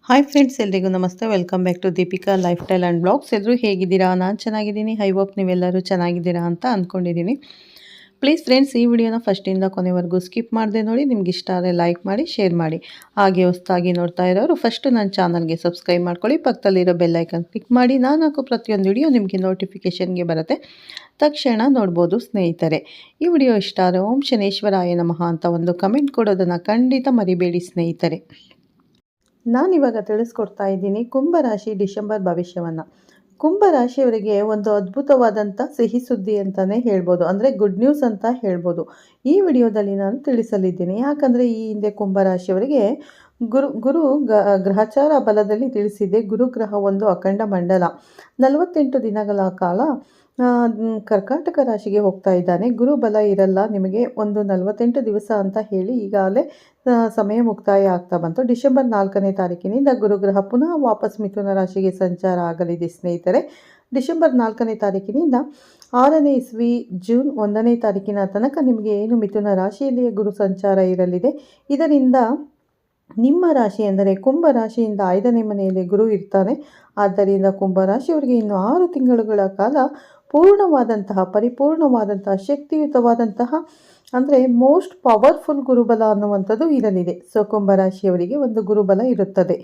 Hi friends, ಎಲ್ರಿಗೂ ನಮಸ್ತೆ. Welcome back to Deepika lifestyle and blogs. ಎಲ್ಲರೂ ಹೇಗಿದ್ದೀರಾ? ನಾನು ಚೆನ್ನಾಗಿದ್ದೀನಿ. ಐ ಹೋಪ್ ನೀವೆಲ್ಲರೂ ಚೆನ್ನಾಗಿದ್ದೀರಾ ಅಂತ ಅಂದ್ಕೊಂಡಿದ್ದೀನಿ. ಪ್ಲೀಸ್ ಫ್ರೆಂಡ್ಸ್, ಈ ವಿಡಿಯೋನ ಫಸ್ಟಿಂದ ಕೊನೆವರೆಗೂ ಸ್ಕಿಪ್ ಮಾಡದೆ ನೋಡಿ. ನಿಮ್ಗೆ ಇಷ್ಟ ಆದರೆ ಲೈಕ್ ಮಾಡಿ, ಶೇರ್ ಮಾಡಿ. ಹಾಗೆ ಹೊಸದಾಗಿ ನೋಡ್ತಾ ಇರೋರು ಫಸ್ಟು ನನ್ನ ಚಾನಲ್ಗೆ ಸಬ್ಸ್ಕ್ರೈಬ್ ಮಾಡ್ಕೊಳ್ಳಿ. ಪಕ್ಕದಲ್ಲಿರೋ ಬೆಲ್ಲೈಕನ್ ಕ್ಲಿಕ್ ಮಾಡಿ. ನಾನು ಹಾಕೋ ಪ್ರತಿಯೊಂದು ವಿಡಿಯೋ ನಿಮಗೆ ನೋಟಿಫಿಕೇಷನ್ಗೆ ಬರುತ್ತೆ, ತಕ್ಷಣ ನೋಡ್ಬೋದು ಸ್ನೇಹಿತರೆ. ಈ ವಿಡಿಯೋ ಇಷ್ಟ ಆದರೆ ಓಂ ಶನೇಶ್ವರಾಯ ನಮಃ ಅಂತ ಒಂದು ಕಮೆಂಟ್ ಕೊಡೋದನ್ನು ಖಂಡಿತ ಮರಿಬೇಡಿ ಸ್ನೇಹಿತರೆ. ನಾನಿವಾಗ ತಿಳಿಸ್ಕೊಡ್ತಾ ಇದ್ದೀನಿ ಕುಂಭರಾಶಿ ಡಿಸೆಂಬರ್ ಭವಿಷ್ಯವನ್ನು. ಕುಂಭರಾಶಿಯವರಿಗೆ ಒಂದು ಅದ್ಭುತವಾದಂಥ ಸಿಹಿ ಸುದ್ದಿ ಅಂತಲೇ ಹೇಳ್ಬೋದು, ಅಂದರೆ ಗುಡ್ ನ್ಯೂಸ್ ಅಂತ ಹೇಳ್ಬೋದು. ಈ ವಿಡಿಯೋದಲ್ಲಿ ನಾನು ತಿಳಿಸಲಿದ್ದೀನಿ. ಯಾಕಂದರೆ ಈ ಹಿಂದೆ ಕುಂಭರಾಶಿಯವರಿಗೆ ಗುರು ಗ್ರಹಚಾರ ಬಲದಲ್ಲಿ ತಿಳಿಸಿದೆ. ಗುರುಗ್ರಹ ಒಂದು ಅಖಂಡ ಮಂಡಲ 48 ದಿನಗಳ ಕಾಲ ಕರ್ಕಾಟಕ ರಾಶಿಗೆ ಹೋಗ್ತಾ ಇದ್ದಾನೆ. ಗುರು ಬಲ ಇರಲ್ಲ ನಿಮಗೆ ಒಂದು 48 ದಿವಸ ಅಂತ ಹೇಳಿ ಈಗಾಗಲೇ ಸಮಯ ಮುಕ್ತಾಯ ಆಗ್ತಾ ಬಂತು. ಡಿಸೆಂಬರ್ 4ನೇ ತಾರೀಕಿನಿಂದ ಗುರುಗ್ರಹ ಪುನಃ ವಾಪಸ್ ಮಿಥುನ ರಾಶಿಗೆ ಸಂಚಾರ ಆಗಲಿದೆ ಸ್ನೇಹಿತರೆ. ಡಿಸೆಂಬರ್ 4ನೇ ತಾರೀಕಿನಿಂದ 6ನೇ ಇಸ್ವಿ ಜೂನ್ 1ನೇ ತಾರೀಕಿನ ತನಕ ನಿಮಗೆ ಏನು ಮಿಥುನ ರಾಶಿಯಲ್ಲಿಯೇ ಗುರು ಸಂಚಾರ ಇರಲಿದೆ. ಇದರಿಂದ ನಿಮ್ಮ ರಾಶಿ ಎಂದರೆ ಕುಂಭ ರಾಶಿಯಿಂದ 5ನೇ ಮನೆಯಲ್ಲಿ ಗುರು ಇರ್ತಾನೆ. ಆದ್ದರಿಂದ ಕುಂಭರಾಶಿಯವರಿಗೆ ಇನ್ನು 6 ತಿಂಗಳುಗಳ ಕಾಲ ಪರಿಪೂರ್ಣವಾದಂತಹ ಶಕ್ತಿಯುತವಾದಂತಹ ಅಂದರೆ ಮೋಸ್ಟ್ ಪವರ್ಫುಲ್ ಗುರುಬಲ ಅನ್ನುವಂಥದ್ದು ಇರಲಿದೆ. ಸೊ ಕುಂಭರಾಶಿಯವರಿಗೆ ಒಂದು ಗುರುಬಲ ಇರುತ್ತದೆ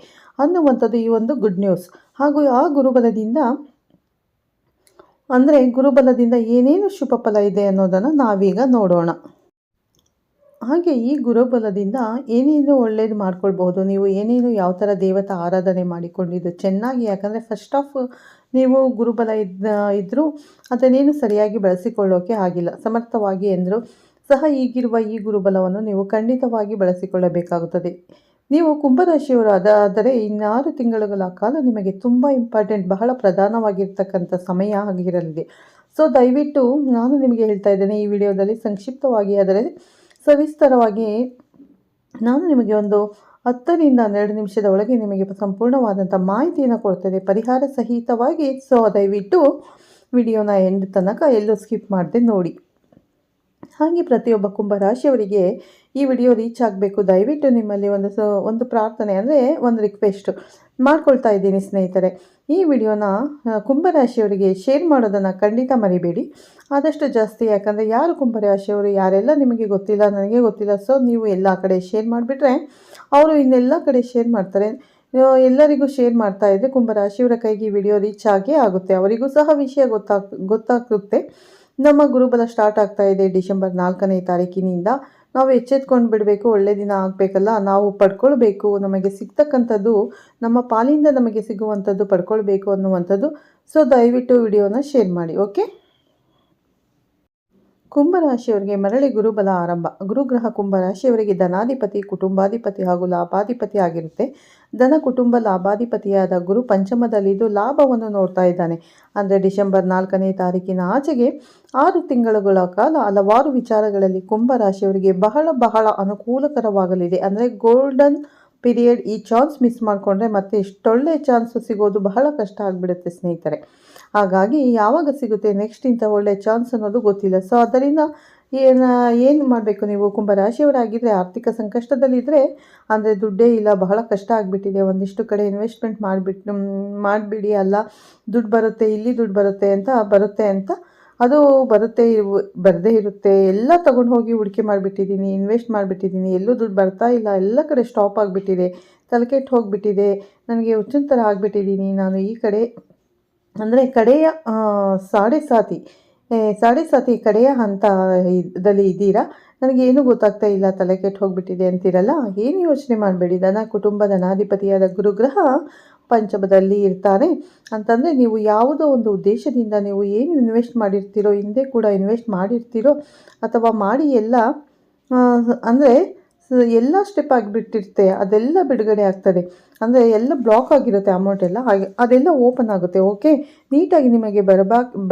ಅನ್ನುವಂಥದ್ದು ಈ ಒಂದು ಗುಡ್ ನ್ಯೂಸ್. ಹಾಗೂ ಆ ಗುರುಬಲದಿಂದ ಏನೇನು ಶುಭ ಫಲ ಇದೆ ಅನ್ನೋದನ್ನು ನಾವೀಗ ನೋಡೋಣ. ಹಾಗೆ ಈ ಗುರುಬಲದಿಂದ ಏನೇನು ಒಳ್ಳೇದು ಮಾಡ್ಕೊಳ್ಬಹುದು, ನೀವು ಏನೇನು ಯಾವ ಥರ ದೇವತಾ ಆರಾಧನೆ ಮಾಡಿಕೊಂಡಿದ್ದು ಚೆನ್ನಾಗಿ. ಯಾಕಂದರೆ ಫಸ್ಟ್ ಆಫ್ ನೀವು ಗುರುಬಲ ಇದ್ದರೂ ಅದನ್ನೇನು ಸರಿಯಾಗಿ ಬಳಸಿಕೊಳ್ಳೋಕೆ ಆಗಿಲ್ಲ, ಸಮರ್ಥವಾಗಿ ಎಂದರೂ ಸಹ ಈಗಿರುವ ಈ ಗುರುಬಲವನ್ನು ನೀವು ಖಂಡಿತವಾಗಿ ಬಳಸಿಕೊಳ್ಳಬೇಕಾಗುತ್ತದೆ. ನೀವು ಕುಂಭರಾಶಿಯವರು ಅದಾದರೆ 6 ತಿಂಗಳುಗಳ ಕಾಲ ನಿಮಗೆ ತುಂಬ ಇಂಪಾರ್ಟೆಂಟ್, ಬಹಳ ಪ್ರಧಾನವಾಗಿರ್ತಕ್ಕಂಥ ಸಮಯ ಆಗಿರಲಿದೆ. ಸೊ ದಯವಿಟ್ಟು ನಾನು ನಿಮಗೆ ಹೇಳ್ತಾ ಇದ್ದೇನೆ ಈ ವಿಡಿಯೋದಲ್ಲಿ ಸಂಕ್ಷಿಪ್ತವಾಗಿ, ಆದರೆ ಸವಿಸ್ತರವಾಗಿ ನಾನು ನಿಮಗೆ ಒಂದು 10ರಿಂದ 12 ನಿಮಿಷದ ಒಳಗೆ ನಿಮಗೆ ಸಂಪೂರ್ಣವಾದಂಥ ಮಾಹಿತಿಯನ್ನು ಕೊಡ್ತೇನೆ, ಪರಿಹಾರ ಸಹಿತವಾಗಿ. ಸೊ ದಯವಿಟ್ಟು ವಿಡಿಯೋನ ಎಂಡ್ ತನಕ ಎಲ್ಲೂ ಸ್ಕಿಪ್ ಮಾಡದೆ ನೋಡಿ. ಹಾಗೆ ಪ್ರತಿಯೊಬ್ಬ ಕುಂಭರಾಶಿಯವರಿಗೆ ಈ ವಿಡಿಯೋ ರೀಚ್ ಆಗಬೇಕು. ದಯವಿಟ್ಟು ನಿಮ್ಮಲ್ಲಿ ಒಂದು ಪ್ರಾರ್ಥನೆ, ಅಂದರೆ ಒಂದು ರಿಕ್ವೆಸ್ಟ್ ಮಾಡ್ಕೊಳ್ತಾ ಇದ್ದೀನಿ ಸ್ನೇಹಿತರೆ. ಈ ವಿಡಿಯೋನ ಕುಂಭರಾಶಿಯವರಿಗೆ ಶೇರ್ ಮಾಡೋದನ್ನು ಖಂಡಿತ ಮರಿಬೇಡಿ, ಆದಷ್ಟು ಜಾಸ್ತಿ. ಯಾಕಂದರೆ ಯಾರು ಕುಂಭರಾಶಿಯವರು ಯಾರೆಲ್ಲ ನಿಮಗೆ ಗೊತ್ತಿಲ್ಲ, ನನಗೆ ಗೊತ್ತಿಲ್ಲ. ಸೊ ನೀವು ಎಲ್ಲ ಕಡೆ ಶೇರ್ ಮಾಡಿಬಿಟ್ರೆ ಅವರು ಇನ್ನೆಲ್ಲ ಕಡೆ ಶೇರ್ ಮಾಡ್ತಾರೆ. ಎಲ್ಲರಿಗೂ ಶೇರ್ ಮಾಡ್ತಾ ಇದ್ದರೆ ಕುಂಭರಾಶಿಯವರ ಕೈಗೆ ಈ ವಿಡಿಯೋ ರೀಚ್ ಆಗೇ ಆಗುತ್ತೆ, ಅವರಿಗೂ ಸಹ ವಿಷಯ ಗೊತ್ತಾಗುತ್ತೆ. ನಮ್ಮ ಗುರುಬಲ ಸ್ಟಾರ್ಟ್ ಆಗ್ತಾ ಇದೆ ಡಿಸೆಂಬರ್ 4ನೇ ತಾರೀಕಿನಿಂದ. ನಾವು ಎಚ್ಚೆತ್ಕೊಂಡು ಬಿಡಬೇಕು, ಒಳ್ಳೆ ದಿನ ಆಗಬೇಕಲ್ಲ, ನಾವು ಪಡ್ಕೊಳ್ಬೇಕು, ನಮಗೆ ಸಿಗ್ತಕ್ಕಂಥದ್ದು ನಮ್ಮ ಪಾಲಿಂದ ನಮಗೆ ಸಿಗುವಂಥದ್ದು ಪಡ್ಕೊಳ್ಬೇಕು ಅನ್ನುವಂಥದ್ದು. ಸೊ ದಯವಿಟ್ಟು ವಿಡಿಯೋನ ಶೇರ್ ಮಾಡಿ. ಓಕೆ, ಕುಂಭರಾಶಿಯವರಿಗೆ ಮರಳಿ ಗುರುಬಲ ಆರಂಭ. ಗುರುಗ್ರಹ ಕುಂಭರಾಶಿಯವರಿಗೆ ಧನಾಧಿಪತಿ, ಕುಟುಂಬಾಧಿಪತಿ ಹಾಗೂ ಲಾಭಾಧಿಪತಿ ಆಗಿರುತ್ತೆ. ಧನ ಕುಟುಂಬ ಲಾಭಾಧಿಪತಿಯಾದ ಗುರು ಪಂಚಮದಲ್ಲಿದ್ದು ಲಾಭವನ್ನು ನೋಡ್ತಾ ಇದ್ದಾನೆ. ಅಂದರೆ ಡಿಸೆಂಬರ್ 4ನೇ ತಾರೀಕಿನ ಆಚೆಗೆ 6 ತಿಂಗಳುಗಳ ಕಾಲ ಹಲವಾರು ವಿಚಾರಗಳಲ್ಲಿ ಕುಂಭರಾಶಿಯವರಿಗೆ ಬಹಳ ಅನುಕೂಲಕರವಾಗಲಿದೆ. ಅಂದರೆ ಗೋಲ್ಡನ್ ಪೀರಿಯಡ್. ಈ ಚಾನ್ಸ್ ಮಿಸ್ ಮಾಡಿಕೊಂಡ್ರೆ ಮತ್ತೆ ಇಷ್ಟೊಳ್ಳೆ ಚಾನ್ಸ್ ಸಿಗೋದು ಬಹಳ ಕಷ್ಟ ಆಗಿಬಿಡುತ್ತೆ ಸ್ನೇಹಿತರೆ. ಹಾಗಾಗಿ ಯಾವಾಗ ಸಿಗುತ್ತೆ ನೆಕ್ಸ್ಟ್ ಇಂಥ ಒಳ್ಳೆ ಚಾನ್ಸ್ ಅನ್ನೋದು ಗೊತ್ತಿಲ್ಲ. ಸೊ ಅದರಿಂದ ಏನು ಮಾಡಬೇಕು, ನೀವು ಕುಂಭರಾಶಿಯವರಾಗಿದ್ದರೆ ಆರ್ಥಿಕ ಸಂಕಷ್ಟದಲ್ಲಿದ್ದರೆ, ಅಂದರೆ ದುಡ್ಡೇ ಇಲ್ಲ, ಬಹಳ ಕಷ್ಟ ಆಗಿಬಿಟ್ಟಿದೆ, ಒಂದಿಷ್ಟು ಕಡೆ ಇನ್ವೆಸ್ಟ್ಮೆಂಟ್ ಮಾಡಿಬಿಡಿ. ಅಲ್ಲ, ದುಡ್ಡು ಬರುತ್ತೆ, ಇಲ್ಲಿ ದುಡ್ಡು ಬರುತ್ತೆ ಅಂತ ಅದು ಬರದೇ ಇರುತ್ತೆ. ಎಲ್ಲ ತೊಗೊಂಡು ಹೋಗಿ ಹೂಡಿಕೆ ಮಾಡಿಬಿಟ್ಟಿದ್ದೀನಿ, ಇನ್ವೆಸ್ಟ್ ಮಾಡಿಬಿಟ್ಟಿದ್ದೀನಿ, ಎಲ್ಲೂ ದುಡ್ಡು ಬರ್ತಾ ಇಲ್ಲ, ಎಲ್ಲ ಕಡೆ ಸ್ಟಾಪ್ ಆಗಿಬಿಟ್ಟಿದೆ, ತಲೆಕೆಟ್ಟು ಹೋಗಿಬಿಟ್ಟಿದೆ, ನನಗೆ ಹುಚ್ಚಿನ ಥರ ಆಗಿಬಿಟ್ಟಿದ್ದೀನಿ. ನಾನು ಈ ಕಡೆ ಅಂದರೆ ಕಡೆಯ ಸಾಡೆ ಸಾತಿ ಕಡೆಯ ಹಂತದಲ್ಲಿ ಇದ್ದೀರಾ, ನನಗೇನು ಗೊತ್ತಾಗ್ತಾ ಇಲ್ಲ, ತಲೆ ಕೆಟ್ಟು ಹೋಗಿಬಿಟ್ಟಿದೆ ಅಂತೀರಲ್ಲ, ಏನು ಯೋಚನೆ ಮಾಡಬೇಡಿ. ಕುಟುಂಬ ಧನಾಧಿಪತಿಯಾದ ಗುರುಗ್ರಹ ಪಂಚಮದಲ್ಲಿ ಇರ್ತಾರೆ ಅಂತಂದರೆ ನೀವು ಯಾವುದೋ ಒಂದು ಉದ್ದೇಶದಿಂದ ನೀವು ಏನು ಇನ್ವೆಸ್ಟ್ ಮಾಡಿರ್ತೀರೋ, ಹಿಂದೆ ಕೂಡ ಇನ್ವೆಸ್ಟ್ ಮಾಡಿರ್ತೀರೋ ಅಥವಾ ಮಾಡಿ ಅಂದರೆ ಎಲ್ಲ ಸ್ಟೆಪ್ ಆಗಿಬಿಟ್ಟಿರುತ್ತೆ, ಅದೆಲ್ಲ ಬಿಡುಗಡೆ ಆಗ್ತದೆ. ಅಂದರೆ ಎಲ್ಲ ಬ್ಲಾಕ್ ಆಗಿರುತ್ತೆ ಅಮೌಂಟ್ ಎಲ್ಲ, ಹಾಗೆ ಅದೆಲ್ಲ ಓಪನ್ ಆಗುತ್ತೆ. ಓಕೆ, ನೀಟಾಗಿ ನಿಮಗೆ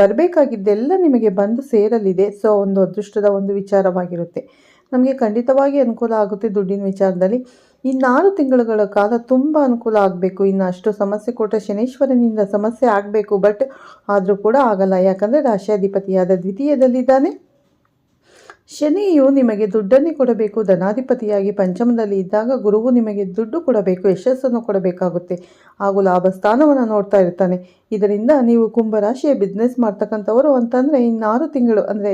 ಬರಬೇಕಾಗಿದ್ದೆಲ್ಲ ನಿಮಗೆ ಬಂದು ಸೇರಲಿದೆ. ಸೊ ಒಂದು ಅದೃಷ್ಟದ ಒಂದು ವಿಚಾರವಾಗಿರುತ್ತೆ, ನಮಗೆ ಖಂಡಿತವಾಗಿ ಅನುಕೂಲ ಆಗುತ್ತೆ ದುಡ್ಡಿನ ವಿಚಾರದಲ್ಲಿ. ಈ 4 ತಿಂಗಳುಗಳ ಕಾಲ ತುಂಬ ಅನುಕೂಲ ಆಗಬೇಕು. ಇನ್ನು ಅಷ್ಟು ಸಮಸ್ಯೆ ಕೊಟ್ಟ ಶನೇಶ್ವರನಿಂದ ಸಮಸ್ಯೆ ಆಗಬೇಕು, ಬಟ್ ಆದರೂ ಕೂಡ ಆಗಲ್ಲ. ಯಾಕಂದರೆ ರಾಶ್ಯಾಧಿಪತಿಯಾದ ದ್ವಿತೀಯದಲ್ಲಿದ್ದಾನೆ. ಶನಿಯು ನಿಮಗೆ ದುಡ್ಡನ್ನೇ ಕೊಡಬೇಕು. ಧನಾಧಿಪತಿಯಾಗಿ ಪಂಚಮದಲ್ಲಿ ಇದ್ದಾಗ ಗುರುವು ನಿಮಗೆ ದುಡ್ಡು ಕೊಡಬೇಕು, ಯಶಸ್ಸನ್ನು ಕೊಡಬೇಕಾಗುತ್ತೆ ಹಾಗೂ ಲಾಭ ಸ್ಥಾನವನ್ನು ನೋಡ್ತಾ ಇರ್ತಾನೆ. ಇದರಿಂದ ನೀವು ಕುಂಭರಾಶಿಯ ಬಿಸ್ನೆಸ್ ಮಾಡ್ತಕ್ಕಂಥವರು ಅಂತಂದರೆ ಇನ್ನು 6 ತಿಂಗಳು ಅಂದರೆ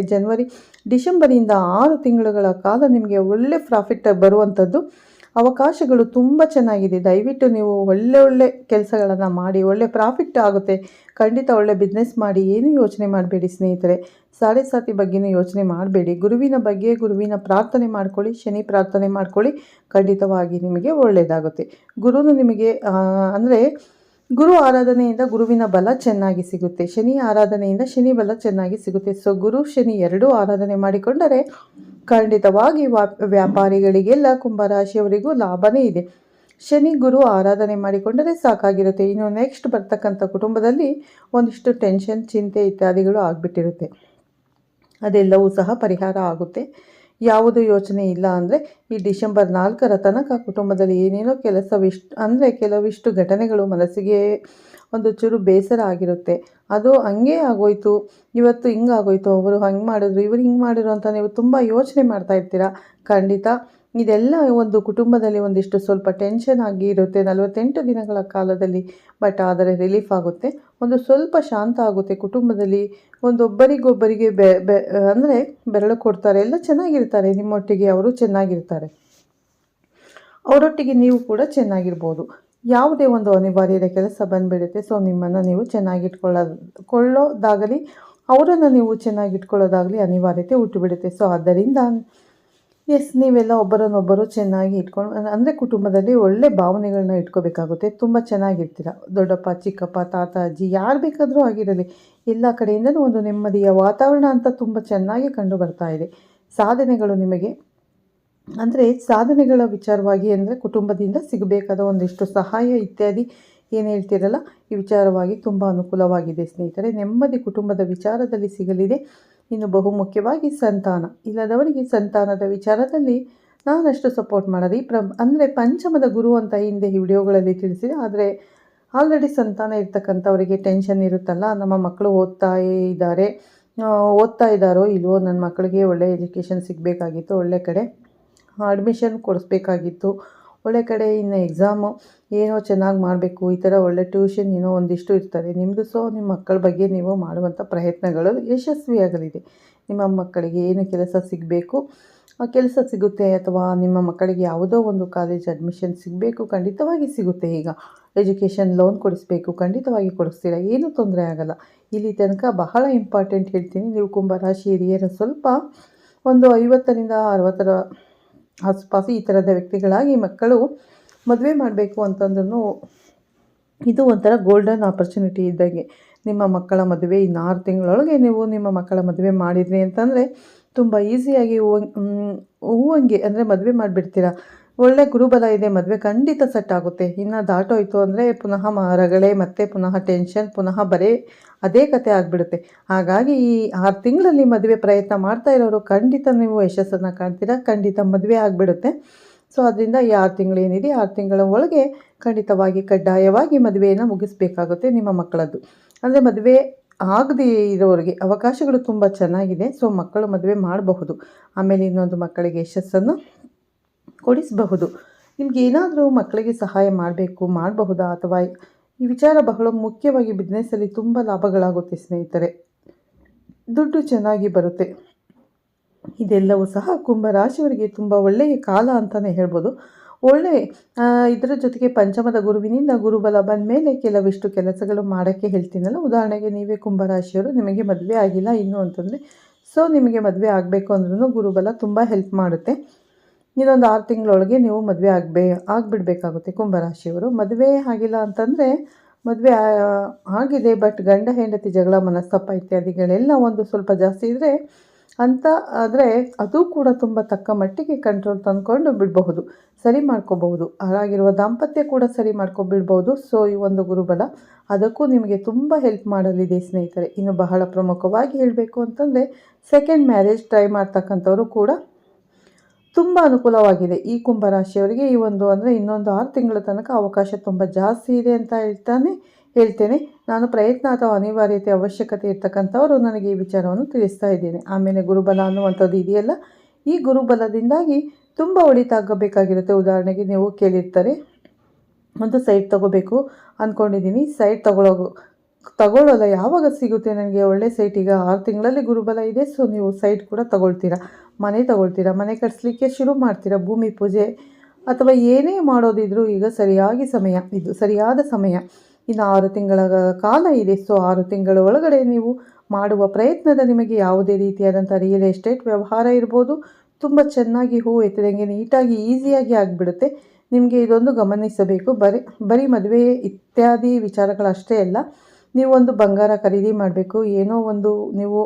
ಡಿಸೆಂಬರಿಂದ 6 ತಿಂಗಳುಗಳ ಕಾಲ ನಿಮಗೆ ಒಳ್ಳೆ ಪ್ರಾಫಿಟ್ ಬರುವಂಥದ್ದು ಅವಕಾಶಗಳು ತುಂಬ ಚೆನ್ನಾಗಿದೆ. ದಯವಿಟ್ಟು ನೀವು ಒಳ್ಳೆ ಕೆಲಸಗಳನ್ನು ಮಾಡಿ ಒಳ್ಳೆ ಪ್ರಾಫಿಟ್ ಆಗುತ್ತೆ. ಖಂಡಿತ ಒಳ್ಳೆ ಬಿಸ್ನೆಸ್ ಮಾಡಿ. ಏನೂ ಯೋಚನೆ ಮಾಡಬೇಡಿ ಸ್ನೇಹಿತರೆ. ಸಾಡೆ ಸಾತಿ ಬಗ್ಗೆನೂ ಯೋಚನೆ ಮಾಡಬೇಡಿ. ಗುರುವಿನ ಪ್ರಾರ್ಥನೆ ಮಾಡ್ಕೊಳ್ಳಿ, ಶನಿ ಪ್ರಾರ್ಥನೆ ಮಾಡ್ಕೊಳ್ಳಿ. ಖಂಡಿತವಾಗಿ ನಿಮಗೆ ಒಳ್ಳೆಯದಾಗುತ್ತೆ. ಗುರುನು ನಿಮಗೆ ಅಂದರೆ ಗುರು ಆರಾಧನೆಯಿಂದ ಗುರುವಿನ ಬಲ ಚೆನ್ನಾಗಿ ಸಿಗುತ್ತೆ. ಶನಿ ಆರಾಧನೆಯಿಂದ ಶನಿ ಬಲ ಚೆನ್ನಾಗಿ ಸಿಗುತ್ತೆ. ಸೊ ಗುರು ಶನಿ ಎರಡೂ ಆರಾಧನೆ ಮಾಡಿಕೊಂಡರೆ ಖಂಡಿತವಾಗಿ ವ್ಯಾಪಾರಿಗಳಿಗೆಲ್ಲ ಕುಂಭರಾಶಿಯವರಿಗೂ ಲಾಭನೇ ಇದೆ. ಶನಿ ಗುರು ಆರಾಧನೆ ಮಾಡಿಕೊಂಡರೆ ಸಾಕಾಗಿರುತ್ತೆ. ಇನ್ನು ನೆಕ್ಸ್ಟ್ ಬರ್ತಕ್ಕಂಥ ಕುಟುಂಬದಲ್ಲಿ ಒಂದಿಷ್ಟು ಟೆನ್ಷನ್, ಚಿಂತೆ ಇತ್ಯಾದಿಗಳು ಆಗಿಬಿಟ್ಟಿರುತ್ತೆ. ಅದೆಲ್ಲವೂ ಸಹ ಪರಿಹಾರ ಆಗುತ್ತೆ. ಯಾವುದೇ ಯೋಚನೆ ಇಲ್ಲ ಅಂದರೆ ಈ ಡಿಸೆಂಬರ್ 4ರ ತನಕ ಕುಟುಂಬದಲ್ಲಿ ಏನೇನೋ ಕೆಲವಿಷ್ಟು ಘಟನೆಗಳು ಮನಸ್ಸಿಗೆ ಒಂದು ಚೂರು ಬೇಸರ ಆಗಿರುತ್ತೆ. ಅದು ಹಂಗೆ ಆಗೋಯ್ತು, ಇವತ್ತು ಹಿಂಗಾಗೋಯ್ತು, ಅವರು ಹಂಗೆ ಮಾಡಿದ್ರು, ಇವರು ಹಿಂಗೆ ಮಾಡಿದ್ರು ಅಂತ ನೀವು ತುಂಬ ಯೋಚನೆ ಮಾಡ್ತಾ ಇರ್ತೀರ. ಖಂಡಿತ ಇದೆಲ್ಲ ಒಂದು ಕುಟುಂಬದಲ್ಲಿ ಒಂದಿಷ್ಟು ಸ್ವಲ್ಪ ಟೆನ್ಷನ್ ಆಗಿ ಇರುತ್ತೆ 48 ದಿನಗಳ ಕಾಲದಲ್ಲಿ. ಬಟ್ ಆದರೆ ರಿಲೀಫ್ ಆಗುತ್ತೆ, ಒಂದು ಸ್ವಲ್ಪ ಶಾಂತ ಆಗುತ್ತೆ ಕುಟುಂಬದಲ್ಲಿ. ಒಬ್ಬರಿಗೊಬ್ಬರಿಗೆ ಅಂದರೆ ಬೆರಳು ಕೊಡ್ತಾರೆ, ಎಲ್ಲ ಚೆನ್ನಾಗಿರ್ತಾರೆ. ನಿಮ್ಮೊಟ್ಟಿಗೆ ಅವರು ಚೆನ್ನಾಗಿರ್ತಾರೆ, ಅವರೊಟ್ಟಿಗೆ ನೀವು ಕೂಡ ಚೆನ್ನಾಗಿರ್ಬೋದು. ಯಾವುದೇ ಒಂದು ಅನಿವಾರ್ಯದ ಕೆಲಸ ಬಂದುಬಿಡುತ್ತೆ. ಸೊ ನಿಮ್ಮನ್ನು ನೀವು ಚೆನ್ನಾಗಿಟ್ಕೊಳ್ಳೋದಾಗಲಿ ಅವರನ್ನು ನೀವು ಚೆನ್ನಾಗಿಟ್ಕೊಳ್ಳೋದಾಗಲಿ ಅನಿವಾರ್ಯತೆ ಹುಟ್ಟುಬಿಡುತ್ತೆ. ಸೊ ಆದ್ದರಿಂದ ನೀವೆಲ್ಲ ಒಬ್ಬರನ್ನೊಬ್ಬರು ಚೆನ್ನಾಗಿ ಇಟ್ಕೊಂಡು ಅಂದರೆ ಕುಟುಂಬದಲ್ಲಿ ಒಳ್ಳೆ ಭಾವನೆಗಳನ್ನ ಇಟ್ಕೋಬೇಕಾಗುತ್ತೆ. ತುಂಬ ಚೆನ್ನಾಗಿರ್ತೀರ. ದೊಡ್ಡಪ್ಪ, ಚಿಕ್ಕಪ್ಪ, ತಾತ, ಅಜ್ಜಿ ಯಾರು ಬೇಕಾದರೂ ಆಗಿರಲಿ, ಎಲ್ಲ ಕಡೆಯಿಂದಲೂ ಒಂದು ನೆಮ್ಮದಿಯ ವಾತಾವರಣ ಅಂತ ತುಂಬ ಚೆನ್ನಾಗಿ ಕಂಡು ಬರ್ತಾ ಇದೆ. ಸಾಧನೆಗಳು ನಿಮಗೆ ಅಂದರೆ ಸಾಧನೆಗಳ ವಿಚಾರವಾಗಿ ಅಂದರೆ ಕುಟುಂಬದಿಂದ ಸಿಗಬೇಕಾದ ಒಂದಿಷ್ಟು ಸಹಾಯ ಇತ್ಯಾದಿ ಏನು ಹೇಳ್ತೀರಲ್ಲ, ಈ ವಿಚಾರವಾಗಿ ತುಂಬ ಅನುಕೂಲವಾಗಿದೆ ಸ್ನೇಹಿತರೆ. ನೆಮ್ಮದಿ ಕುಟುಂಬದ ವಿಚಾರದಲ್ಲಿ ಸಿಗಲಿದೆ. ಇನ್ನು ಬಹುಮುಖ್ಯವಾಗಿ ಸಂತಾನ ಇಲ್ಲದವರಿಗೆ ಸಂತಾನದ ವಿಚಾರದಲ್ಲಿ ನಾನಷ್ಟು ಸಪೋರ್ಟ್ ಮಾಡೋದು ಅಂದರೆ ಪಂಚಮದ ಗುರು ಅಂತ ಹಿಂದೆ ಈ ವಿಡಿಯೋಗಳಲ್ಲಿ ತಿಳಿಸಿದೆ. ಆದರೆ ಆಲ್ರೆಡಿ ಸಂತಾನ ಇರ್ತಕ್ಕಂಥವರಿಗೆ ಟೆನ್ಷನ್ ಇರುತ್ತಲ್ಲ, ನಮ್ಮ ಮಕ್ಕಳು ಓದ್ತಾ ಇದ್ದಾರೋ ಇಲ್ವೋ, ನನ್ನ ಮಕ್ಕಳಿಗೆ ಒಳ್ಳೆ ಎಜುಕೇಷನ್ ಸಿಗಬೇಕಾಗಿತ್ತು, ಒಳ್ಳೆ ಕಡೆ ಅಡ್ಮಿಷನ್ ಕೊಡಿಸ್ಬೇಕಾಗಿತ್ತು, ಒಳ್ಳೆ ಕಡೆ ಇನ್ನು ಎಕ್ಸಾಮು ಏನೋ ಚೆನ್ನಾಗಿ ಮಾಡಬೇಕು, ಈ ಥರ ಒಳ್ಳೆ ಟ್ಯೂಷನ್ ಏನೋ ಒಂದಿಷ್ಟು ಇರ್ತದೆ ನಿಮ್ಮದು. ಸೊ ನಿಮ್ಮ ಮಕ್ಕಳ ಬಗ್ಗೆ ನೀವು ಮಾಡುವಂಥ ಪ್ರಯತ್ನಗಳು ಯಶಸ್ವಿಯಾಗಲಿದೆ. ನಿಮ್ಮ ಮಕ್ಕಳಿಗೆ ಏನು ಕೆಲಸ ಸಿಗಬೇಕು ಆ ಕೆಲಸ ಸಿಗುತ್ತೆ, ಅಥವಾ ನಿಮ್ಮ ಮಕ್ಕಳಿಗೆ ಯಾವುದೋ ಒಂದು ಕಾಲೇಜ್ ಅಡ್ಮಿಷನ್ ಸಿಗಬೇಕು, ಖಂಡಿತವಾಗಿ ಸಿಗುತ್ತೆ. ಈಗ ಎಜುಕೇಷನ್ ಲೋನ್ ಕೊಡಿಸ್ಬೇಕು, ಖಂಡಿತವಾಗಿ ಕೊಡಿಸ್ತೀರಾ, ಏನೂ ತೊಂದರೆ ಆಗಲ್ಲ. ಇಲ್ಲಿ ತನಕ ಬಹಳ ಇಂಪಾರ್ಟೆಂಟ್ ಹೇಳ್ತೀನಿ, ನೀವು ಕುಂಭರಾಶಿ ಹಿರಿಯರ ಸ್ವಲ್ಪ ಒಂದು 50ರಿಂದ 60ರ ಆಸುಪಾಸು ಈ ಥರದ ವ್ಯಕ್ತಿಗಳಾಗಿ ಮಕ್ಕಳು ಮದುವೆ ಮಾಡಬೇಕು ಅಂತಂದ್ರೂ ಇದು ಒಂಥರ ಗೋಲ್ಡನ್ ಆಪರ್ಚುನಿಟಿ ಇದ್ದಂಗೆ. ನಿಮ್ಮ ಮಕ್ಕಳ ಮದುವೆ ಇನ್ನು 6 ತಿಂಗಳೊಳಗೆ ನೀವು ನಿಮ್ಮ ಮಕ್ಕಳ ಮದುವೆ ಮಾಡಿದ್ರಿ ಅಂತಂದರೆ ತುಂಬ ಈಸಿಯಾಗಿ ಹೂವಂಗೆ ಅಂದರೆ ಮದುವೆ ಮಾಡಿಬಿಡ್ತೀರಾ. ಒಳ್ಳೆ ಗುರುಬಲ ಇದೆ, ಮದುವೆ ಖಂಡಿತ ಸೆಟ್ ಆಗುತ್ತೆ. ಇನ್ನು ದಾಟೋಯ್ತು ಅಂದರೆ ಪುನಃ ರಗಳೆ, ಮತ್ತೆ ಪುನಃ ಟೆನ್ಷನ್, ಪುನಃ ಬರೀ ಅದೇ ಕತೆ ಆಗಿಬಿಡುತ್ತೆ. ಹಾಗಾಗಿ ಈ 6 ತಿಂಗಳಲ್ಲಿ ಮದುವೆ ಪ್ರಯತ್ನ ಮಾಡ್ತಾ ಇರೋರು ಖಂಡಿತ ನೀವು ಯಶಸ್ಸನ್ನು ಕಾಣ್ತೀರಾ, ಖಂಡಿತ ಮದುವೆ ಆಗಿಬಿಡುತ್ತೆ. ಸೊ ಅದರಿಂದ ಈ 6 ತಿಂಗಳು ಏನಿದೆ 6 ತಿಂಗಳ ಒಳಗೆ ಖಂಡಿತವಾಗಿ ಕಡ್ಡಾಯವಾಗಿ ಮದುವೆಯನ್ನು ಮುಗಿಸ್ಬೇಕಾಗುತ್ತೆ ನಿಮ್ಮ ಮಕ್ಕಳದ್ದು. ಅಂದರೆ ಮದುವೆ ಆಗದೇ ಇರೋರಿಗೆ ಅವಕಾಶಗಳು ತುಂಬ ಚೆನ್ನಾಗಿದೆ. ಸೊ ಮಕ್ಕಳು ಮದುವೆ ಮಾಡಬಹುದು, ಆಮೇಲೆ ಇನ್ನೊಂದು ಮಕ್ಕಳಿಗೆ ಯಶಸ್ಸನ್ನು ಕೊಡಿಸಬಹುದು. ನಿಮ್ಗೆ ಏನಾದರೂ ಮಕ್ಕಳಿಗೆ ಸಹಾಯ ಮಾಡಬಹುದಾ, ಅಥವಾ ಈ ವಿಚಾರ ಬಹಳ ಮುಖ್ಯವಾಗಿ ಬಿಸ್ನೆಸ್ಸಲ್ಲಿ ತುಂಬ ಲಾಭಗಳಾಗುತ್ತೆ ಸ್ನೇಹಿತರೆ, ದುಡ್ಡು ಚೆನ್ನಾಗಿ ಬರುತ್ತೆ. ಇದೆಲ್ಲವೂ ಸಹ ಕುಂಭರಾಶಿಯವರಿಗೆ ತುಂಬ ಒಳ್ಳೆಯ ಕಾಲ ಅಂತಲೇ ಹೇಳ್ಬೋದು. ಇದರ ಜೊತೆಗೆ ಪಂಚಮದ ಗುರುವಿನಿಂದ ಗುರುಬಲ ಬಂದ ಮೇಲೆ ಕೆಲವಿಷ್ಟು ಕೆಲಸಗಳು ಮಾಡೋಕ್ಕೆ ಹೇಳ್ತೀನಲ್ಲ. ಉದಾಹರಣೆಗೆ ನೀವೇ ಕುಂಭರಾಶಿಯವರು, ನಿಮಗೆ ಮದುವೆ ಆಗಿಲ್ಲ ಇನ್ನೂ ಅಂತಂದರೆ, ಸೊ ನಿಮಗೆ ಮದುವೆ ಆಗಬೇಕು ಅಂದ್ರೂ ಗುರುಬಲ ತುಂಬ ಹೆಲ್ಪ್ ಮಾಡುತ್ತೆ. ಇನ್ನೊಂದು 6 ತಿಂಗಳೊಳಗೆ ನೀವು ಮದುವೆ ಆಗಿಬಿಡಬೇಕಾಗುತ್ತೆ ಕುಂಭರಾಶಿಯವರು. ಮದುವೆ ಆಗಿಲ್ಲ ಅಂತಂದರೆ ಮದುವೆ ಆಗಿದೆ, ಬಟ್ ಗಂಡ ಹೆಂಡತಿ ಜಗಳ, ಮನಸ್ತಾಪ ಇತ್ಯಾದಿಗಳೆಲ್ಲ ಒಂದು ಸ್ವಲ್ಪ ಜಾಸ್ತಿ ಇದ್ದರೆ ಆದರೆ ಅದು ಕೂಡ ತುಂಬ ತಕ್ಕ ಮಟ್ಟಿಗೆ ಕಂಟ್ರೋಲ್ ತಂದ್ಕೊಂಡು ಬಿಡಬಹುದು, ಸರಿ ಮಾಡ್ಕೋಬಹುದು. ಹಾಗಾಗಿರುವ ದಾಂಪತ್ಯ ಕೂಡ ಸರಿ ಮಾಡ್ಕೊಬಿಡ್ಬೋದು. ಸೊ ಈ ಒಂದು ಗುರುಬಲ ಅದಕ್ಕೂ ನಿಮಗೆ ತುಂಬ ಹೆಲ್ಪ್ ಮಾಡಲಿದೆ ಸ್ನೇಹಿತರೆ. ಇನ್ನು ಬಹಳ ಪ್ರಮುಖವಾಗಿ ಹೇಳಬೇಕು ಅಂತಂದರೆ ಸೆಕೆಂಡ್ ಮ್ಯಾರೇಜ್ ಟ್ರೈ ಮಾಡ್ತಕ್ಕಂಥವರು ಕೂಡ ತುಂಬ ಅನುಕೂಲವಾಗಿದೆ ಈ ಕುಂಭರಾಶಿಯವರಿಗೆ. ಈ ಒಂದು ಅಂದರೆ ಇನ್ನೊಂದು 6 ತಿಂಗಳ ತನಕ ಅವಕಾಶ ತುಂಬ ಜಾಸ್ತಿ ಇದೆ ಅಂತ ಹೇಳ್ತೇನೆ. ನಾನು ಪ್ರಯತ್ನ ಅಥವಾ ಅನಿವಾರ್ಯತೆ ಅವಶ್ಯಕತೆ ಇರ್ತಕ್ಕಂಥವರು ನನಗೆ ಈ ವಿಚಾರವನ್ನು ತಿಳಿಸ್ತಾ ಇದ್ದೇನೆ. ಆಮೇಲೆ ಗುರುಬಲ ಅನ್ನುವಂಥದ್ದು ಇದೆಯಲ್ಲ, ಈ ಗುರುಬಲದಿಂದಾಗಿ ತುಂಬ ಒಳಿತಾಗಬೇಕಾಗಿರುತ್ತೆ. ಉದಾಹರಣೆಗೆ ನೀವು ಕೇಳಿರ್ತಾರೆ, ಒಂದು ಸೈಟ್ ತೊಗೋಬೇಕು ಅಂದ್ಕೊಂಡಿದ್ದೀನಿ, ಸೈಟ್ ತಗೊಳ್ಳೋಲ್ಲ, ಯಾವಾಗ ಸಿಗುತ್ತೆ ನನಗೆ ಒಳ್ಳೆ ಸೈಟ್? ಈಗ 6 ತಿಂಗಳಲ್ಲಿ ಗುರುಬಲ ಇದೆ, ಸೊ ನೀವು ಸೈಟ್ ಕೂಡ ತಗೊಳ್ತೀರಾ, ಮನೆ ತಗೊಳ್ತೀರಾ, ಮನೆ ಕಟ್ಸಲಿಕ್ಕೆ ಶುರು ಮಾಡ್ತೀರಾ, ಭೂಮಿ ಪೂಜೆ ಅಥವಾ ಏನೇ ಮಾಡೋದಿದ್ರೂ ಈಗ ಇದು ಸರಿಯಾದ ಸಮಯ. ಇನ್ನು 6 ತಿಂಗಳ ಕಾಲ ಇದೆ. ಸೊ 6 ತಿಂಗಳ ಒಳಗಡೆ ನೀವು ಮಾಡುವ ಪ್ರಯತ್ನದ ನಿಮಗೆ ಯಾವುದೇ ರೀತಿಯಾದಂಥ ರಿಯಲ್ ಎಸ್ಟೇಟ್ ವ್ಯವಹಾರ ಇರ್ಬೋದು, ತುಂಬ ಚೆನ್ನಾಗಿ ಹೂ ಎತ್ತಿದಂಗೆ ನೀಟಾಗಿ ಈಸಿಯಾಗಿ ಆಗಿಬಿಡುತ್ತೆ. ನಿಮಗೆ ಇದೊಂದು ಗಮನಿಸಬೇಕು. ಬರೀ ಮದುವೆ ಇತ್ಯಾದಿ ವಿಚಾರಗಳಷ್ಟೇ ಅಲ್ಲ, ನೀವೊಂದು ಬಂಗಾರ ಖರೀದಿ ಮಾಡಬೇಕು, ಏನೋ ಒಂದು ನೀವು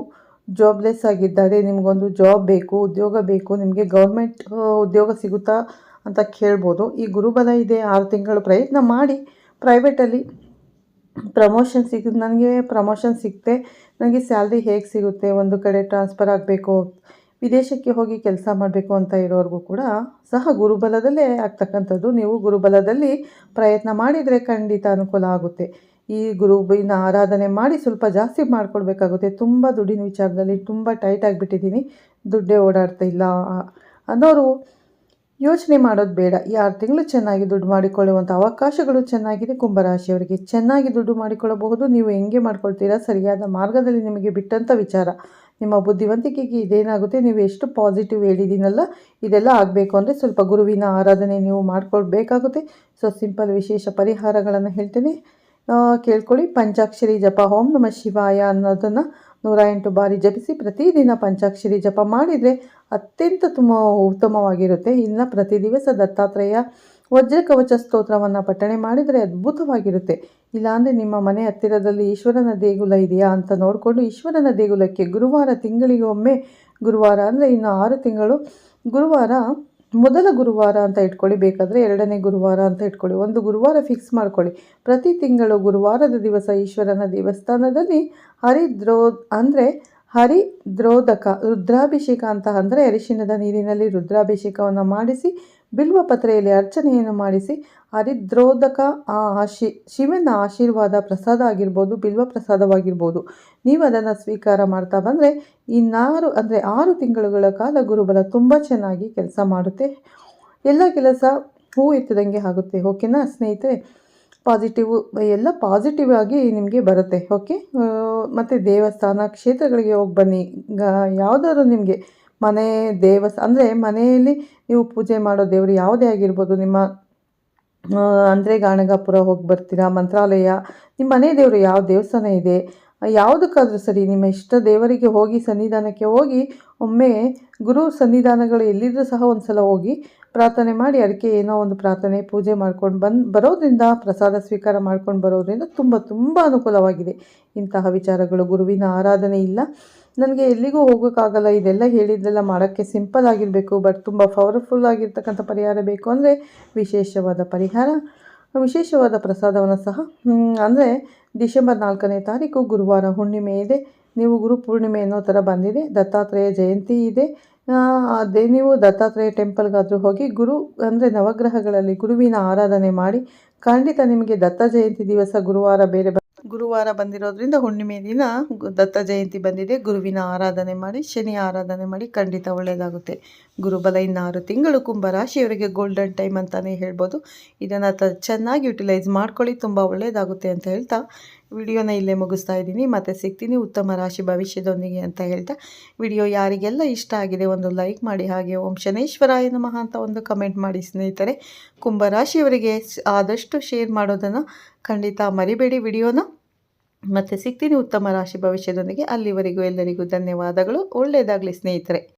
ಜಾಬ್ಲೆಸ್ ಆಗಿದ್ದಾರೆ, ನಿಮಗೊಂದು ಜಾಬ್ ಬೇಕು, ಉದ್ಯೋಗ ಬೇಕು, ನಿಮಗೆ ಗೌರ್ಮೆಂಟ್ ಉದ್ಯೋಗ ಸಿಗುತ್ತಾ ಅಂತ ಕೇಳ್ಬೋದು. ಈ ಗುರುಬಲ ಇದೆ, 6 ತಿಂಗಳು ಪ್ರಯತ್ನ ಮಾಡಿ ಪ್ರೈವೇಟಲ್ಲಿ ನನಗೆ ಪ್ರಮೋಷನ್ ಸಿಗುತ್ತೆ, ನನಗೆ ಸ್ಯಾಲ್ರಿ ಹೇಗೆ ಸಿಗುತ್ತೆ, ಒಂದು ಕಡೆ ಟ್ರಾನ್ಸ್ಫರ್ ಆಗಬೇಕು, ವಿದೇಶಕ್ಕೆ ಹೋಗಿ ಕೆಲಸ ಮಾಡಬೇಕು ಅಂತ ಇರೋರಿಗೂ ಕೂಡ ಸಹ ಗುರುಬಲದಲ್ಲೇ ಆಗ್ತಕ್ಕಂಥದ್ದು. ನೀವು ಗುರುಬಲದಲ್ಲಿ ಪ್ರಯತ್ನ ಮಾಡಿದರೆ ಖಂಡಿತ ಅನುಕೂಲ ಆಗುತ್ತೆ. ಈ ಗುರುವಿನ ಆರಾಧನೆ ಮಾಡಿ ಸ್ವಲ್ಪ ಜಾಸ್ತಿ ಮಾಡಿಕೊಡ್ಬೇಕಾಗುತ್ತೆ. ತುಂಬ ದುಡ್ಡಿನ ವಿಚಾರದಲ್ಲಿ ತುಂಬ ಟೈಟ್ ಆಗಿಬಿಟ್ಟಿದ್ದೀನಿ, ದುಡ್ಡೇ ಓಡಾಡ್ತಾ ಇಲ್ಲ ಅನ್ನೋರು ಯೋಚನೆ ಮಾಡೋದು ಬೇಡ. ಈ 6 ತಿಂಗಳು ಚೆನ್ನಾಗಿ ದುಡ್ಡು ಮಾಡಿಕೊಳ್ಳುವಂಥ ಅವಕಾಶಗಳು ಚೆನ್ನಾಗಿದೆ. ಕುಂಭರಾಶಿಯವರಿಗೆ ಚೆನ್ನಾಗಿ ದುಡ್ಡು ಮಾಡಿಕೊಳ್ಳಬಹುದು. ನೀವು ಹೆಂಗೆ ಮಾಡ್ಕೊಳ್ತೀರಾ, ಸರಿಯಾದ ಮಾರ್ಗದಲ್ಲಿ ನಿಮಗೆ ಬಿಟ್ಟಂಥ ವಿಚಾರ. ನಿಮ್ಮ ಬುದ್ಧಿವಂತಿಕೆಗೆ ಇದೇನಾಗುತ್ತೆ, ನೀವು ಎಷ್ಟು ಪಾಸಿಟಿವ್ ಹೇಳಿದ್ದೀನಲ್ಲ, ಇದೆಲ್ಲ ಆಗಬೇಕು ಅಂದರೆ ಸ್ವಲ್ಪ ಗುರುವಿನ ಆರಾಧನೆ ನೀವು ಮಾಡ್ಕೊಳ್ಬೇಕಾಗುತ್ತೆ. ಸೊ ಸಿಂಪಲ್ ವಿಶೇಷ ಪರಿಹಾರಗಳನ್ನು ಹೇಳ್ತೇನೆ, ಕೇಳ್ಕೊಳ್ಳಿ. ಪಂಚಾಕ್ಷರಿ ಜಪ, ಓಂ ನಮಃ ಶಿವಾಯ ಅನ್ನೋದನ್ನು 108 ಬಾರಿ ಜಪಿಸಿ ಪ್ರತಿದಿನ ಪಂಚಾಕ್ಷರಿ ಜಪ ಮಾಡಿದರೆ ಅತ್ಯಂತ ಉತ್ತಮವಾಗಿರುತ್ತೆ. ಇನ್ನು ಪ್ರತಿ ದಿವಸ ದತ್ತಾತ್ರೇಯ ವಜ್ರಕವಚ ಸ್ತೋತ್ರವನ್ನು ಪಠಣೆ ಮಾಡಿದರೆ ಅದ್ಭುತವಾಗಿರುತ್ತೆ. ಇಲ್ಲಾಂದರೆ ನಿಮ್ಮ ಮನೆ ಹತ್ತಿರದಲ್ಲಿ ಈಶ್ವರನ ದೇಗುಲ ಇದೆಯಾ ಅಂತ ನೋಡಿಕೊಂಡು ಈಶ್ವರನ ದೇಗುಲಕ್ಕೆ ಗುರುವಾರ, ತಿಂಗಳಿಗೆ ಒಮ್ಮೆ ಗುರುವಾರ ಅಂದರೆ ಇನ್ನು 6 ತಿಂಗಳು ಗುರುವಾರ, ಮೊದಲ ಗುರುವಾರ ಅಂತ ಇಟ್ಕೊಳ್ಳಿ, ಬೇಕಾದರೆ 2ನೇ ಗುರುವಾರ ಅಂತ ಇಟ್ಕೊಳ್ಳಿ, ಒಂದು ಗುರುವಾರ ಫಿಕ್ಸ್ ಮಾಡ್ಕೊಳ್ಳಿ. ಪ್ರತಿ ತಿಂಗಳು ಗುರುವಾರದ ದಿವಸ ಈಶ್ವರನ ದೇವಸ್ಥಾನದಲ್ಲಿ ಹರಿದ್ರೋದಕ ರುದ್ರಾಭಿಷೇಕ ಅಂತ ಅಂದರೆ ಅರಿಶಿಣದ ನೀರಿನಲ್ಲಿ ರುದ್ರಾಭಿಷೇಕವನ್ನು ಮಾಡಿಸಿ, ಬಿಲ್ವ ಪತ್ರೆಯಲ್ಲಿ ಅರ್ಚನೆಯನ್ನು ಮಾಡಿಸಿ, ಹರಿದ್ರೋದಕ ಶಿವನ ಆಶೀರ್ವಾದ ಪ್ರಸಾದ ಆಗಿರ್ಬೋದು, ಬಿಲ್ವ ಪ್ರಸಾದವಾಗಿರ್ಬೋದು, ನೀವು ಅದನ್ನು ಸ್ವೀಕಾರ ಮಾಡ್ತಾ ಬಂದರೆ 6 ತಿಂಗಳುಗಳ ಕಾಲ ಗುರುಬಲ ತುಂಬ ಚೆನ್ನಾಗಿ ಕೆಲಸ ಮಾಡುತ್ತೆ. ಎಲ್ಲ ಕೆಲಸ ಹೂ ಎತ್ತಿದಂಗೆ ಆಗುತ್ತೆ. ಓಕೆನಾ ಸ್ನೇಹಿತರೆ? ಎಲ್ಲ ಪಾಸಿಟಿವ್ ಆಗಿ ನಿಮಗೆ ಬರುತ್ತೆ. ಓಕೆ, ಮತ್ತು ದೇವಸ್ಥಾನ ಕ್ಷೇತ್ರಗಳಿಗೆ ಹೋಗಿ ಬನ್ನಿ. ಯಾವುದಾದ್ರು ನಿಮಗೆ ಮನೆ ಅಂದರೆ ಮನೆಯಲ್ಲಿ ನೀವು ಪೂಜೆ ಮಾಡೋ ದೇವರು ಯಾವುದೇ ಆಗಿರ್ಬೋದು, ನಿಮ್ಮ ಅಂದರೆ ಗಾಣಗಾಪುರ ಹೋಗಿ ಬರ್ತೀರಾ, ಮಂತ್ರಾಲಯ, ನಿಮ್ಮ ಮನೆ ದೇವರು ಯಾವ ದೇವಸ್ಥಾನ ಇದೆ, ಯಾವುದಕ್ಕಾದರೂ ಸರಿ, ನಿಮ್ಮ ಇಷ್ಟ ದೇವರಿಗೆ ಹೋಗಿ ಸನ್ನಿಧಾನಕ್ಕೆ ಹೋಗಿ ಒಮ್ಮೆ ಗುರು ಸನ್ನಿಧಾನಗಳು ಎಲ್ಲಿದ್ದರೂ ಸಹ ಒಂದು ಸಲ ಹೋಗಿ ಪ್ರಾರ್ಥನೆ ಮಾಡಿ, ಅದಕ್ಕೆ ಏನೋ ಒಂದು ಪ್ರಾರ್ಥನೆ ಪೂಜೆ ಮಾಡ್ಕೊಂಡು ಬರೋದ್ರಿಂದ, ಪ್ರಸಾದ ಸ್ವೀಕಾರ ಮಾಡ್ಕೊಂಡು ಬರೋದ್ರಿಂದ ತುಂಬ ಅನುಕೂಲವಾಗಿದೆ. ಇಂತಹ ವಿಚಾರಗಳು, ಗುರುವಿನ ಆರಾಧನೆ ಇಲ್ಲ, ನನಗೆ ಎಲ್ಲಿಗೂ ಹೋಗೋಕ್ಕಾಗಲ್ಲ, ಇದೆಲ್ಲ ಹೇಳಿದ್ದೆಲ್ಲ ಮಾಡೋಕ್ಕೆ ಸಿಂಪಲ್ ಆಗಿರಬೇಕು, ಬಟ್ ತುಂಬ ಪವರ್ಫುಲ್ ಆಗಿರ್ತಕ್ಕಂಥ ಪರಿಹಾರ ಬೇಕು ಅಂದರೆ ವಿಶೇಷವಾದ ಪ್ರಸಾದವನ್ನು ಸಹ ಅಂದರೆ ಡಿಸೆಂಬರ್ 4ನೇ ತಾರೀಕು ಗುರುವಾರ ಹುಣ್ಣಿಮೆ ಇದೆ. ನೀವು ಗುರು ಪೂರ್ಣಿಮೆ ಅನ್ನೋ ಥರ ಬಂದಿದೆ, ದತ್ತಾತ್ರೇಯ ಜಯಂತಿ ಇದೆ. ಅದೇ ನೀವು ದತ್ತಾತ್ರೇಯ ಟೆಂಪಲ್ಗಾದರೂ ಹೋಗಿ ಅಂದರೆ ನವಗ್ರಹಗಳಲ್ಲಿ ಗುರುವಿನ ಆರಾಧನೆ ಮಾಡಿ, ಖಂಡಿತ ನಿಮಗೆ ದತ್ತ ಜಯಂತಿ ದಿವಸ ಗುರುವಾರ ಬಂದಿರೋದ್ರಿಂದ ಹುಣ್ಣಿಮೆ ದಿನ ದತ್ತ ಜಯಂತಿ ಬಂದಿದೆ. ಗುರುವಿನ ಆರಾಧನೆ ಮಾಡಿ, ಶನಿ ಆರಾಧನೆ ಮಾಡಿ, ಖಂಡಿತ ಒಳ್ಳೆಯದಾಗುತ್ತೆ. ಗುರುಬಲ ಇನ್ನು 6 ತಿಂಗಳು ಕುಂಭರಾಶಿಯವರಿಗೆ ಗೋಲ್ಡನ್ ಟೈಮ್ ಅಂತಲೇ ಹೇಳ್ಬೋದು. ಇದನ್ನು ಚೆನ್ನಾಗಿ ಯುಟಿಲೈಸ್ ಮಾಡ್ಕೊಳ್ಳಿ, ತುಂಬ ಒಳ್ಳೆಯದಾಗುತ್ತೆ ಅಂತ ಹೇಳ್ತಾ ವಿಡಿಯೋನ ಇಲ್ಲೇ ಮುಗಿಸ್ತಾ ಇದ್ದೀನಿ. ಮತ್ತೆ ಸಿಗ್ತೀನಿ ಉತ್ತಮ ರಾಶಿ ಭವಿಷ್ಯದೊಂದಿಗೆ ಅಂತ ಹೇಳ್ತಾ, ವಿಡಿಯೋ ಯಾರಿಗೆಲ್ಲ ಇಷ್ಟ ಆಗಿದೆ ಒಂದು ಲೈಕ್ ಮಾಡಿ, ಹಾಗೆ ಓಂ ಶನೇಶ್ವರಾಯ ನಮಃ ಅಂತ ಒಂದು ಕಮೆಂಟ್ ಮಾಡಿ ಸ್ನೇಹಿತರೆ. ಕುಂಭರಾಶಿಯವರಿಗೆ ಆದಷ್ಟು ಶೇರ್ ಮಾಡೋದನ್ನು ಖಂಡಿತ ಮರಿಬೇಡಿ ವಿಡಿಯೋನ. ಮತ್ತೆ ಸಿಗ್ತೀನಿ ಉತ್ತಮ ರಾಶಿ ಭವಿಷ್ಯದೊಂದಿಗೆ. ಅಲ್ಲಿವರೆಗೂ ಎಲ್ಲರಿಗೂ ಧನ್ಯವಾದಗಳು. ಒಳ್ಳೆಯದಾಗಲಿ ಸ್ನೇಹಿತರೆ.